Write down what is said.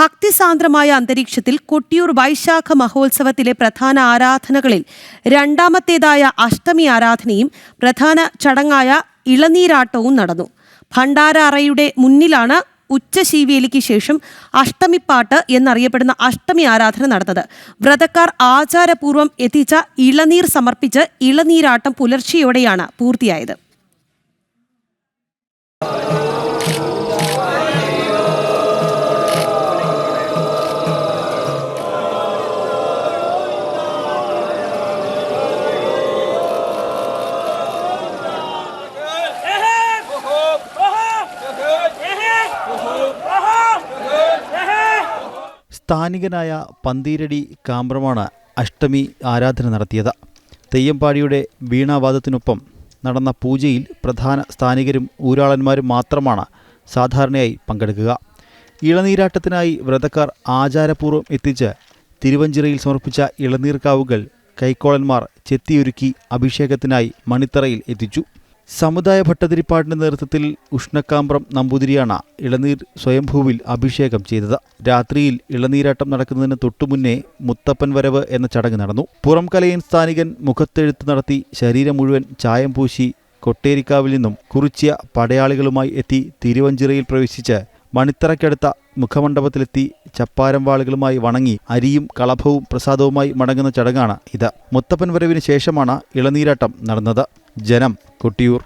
ഭക്തിസാന്ദ്രമായ അന്തരീക്ഷത്തിൽ കൊട്ടിയൂർ വൈശാഖ മഹോത്സവത്തിലെ പ്രധാന ആരാധനകളിൽ രണ്ടാമത്തേതായ അഷ്ടമി ആരാധനയും പ്രധാന ചടങ്ങായ ഇളനീരാട്ടവും നടന്നു. ഭണ്ഡാര അറയുടെ മുന്നിലാണ് ഉച്ചശീവേലിക്ക് ശേഷം അഷ്ടമിപ്പാട്ട് എന്നറിയപ്പെടുന്ന അഷ്ടമി ആരാധന നടന്നത്. വ്രതക്കാർ ആചാരപൂർവ്വം എത്തിച്ച ഇളനീർ സമർപ്പിച്ച് ഇളനീരാട്ടം പുലർച്ചെയോടെയാണ് പൂർത്തിയായത്. സ്ഥാനികനായ പന്തീരടി കാമ്പ്രമാണ് അഷ്ടമി ആരാധന നടത്തിയത്. തെയ്യംപാടിയുടെ വീണാവാദത്തിനൊപ്പം നടന്ന പൂജയിൽ പ്രധാന സ്ഥാനികരും ഊരാളന്മാരും മാത്രമാണ് സാധാരണയായി പങ്കെടുക്കുക. ഇളനീരാട്ടത്തിനായി വ്രതക്കാർ ആചാരപൂർവ്വം എത്തിച്ച് തിരുവഞ്ചിറയിൽ സമർപ്പിച്ച ഇളനീർക്കാവുകൾ കൈക്കോളന്മാർ ചെത്തിയൊരുക്കി അഭിഷേകത്തിനായി മണിത്തറയിൽ എത്തിച്ചു. സമുദായ ഭട്ടതിരിപ്പാടിൻ്റെ നേതൃത്വത്തിൽ ഉഷ്ണക്കാമ്പ്രം നമ്പൂതിരിയാണ് ഇളനീർ സ്വയംഭൂവിൽ അഭിഷേകം ചെയ്തത്. രാത്രിയിൽ ഇളനീരാട്ടം നടക്കുന്നതിന് തൊട്ടുമുന്നേ മുത്തപ്പൻ വരവ് എന്ന ചടങ്ങ് നടന്നു. പുറംകലയൻ സ്ഥാനികൻ മുഖത്തെഴുത്ത് നടത്തി ശരീരം മുഴുവൻ ചായം പൂശി കൊട്ടേരിക്കാവിൽ നിന്നും കുറിച്ചിയ പടയാളികളുമായി എത്തി തിരുവഞ്ചിറയിൽ പ്രവേശിച്ച് മണിത്തറയ്ക്കടുത്ത മുഖമണ്ഡപത്തിലെത്തി ചപ്പാരം വാളുകളുമായി വണങ്ങി അരിയും കളഭവും പ്രസാദവുമായി മടങ്ങുന്ന ചടങ്ങാണ് ഇത്. മുത്തപ്പൻ വരവിന് ശേഷമാണ് ഇളനീരാട്ടം നടന്നത്. ജനം, കൊട്ടിയൂർ.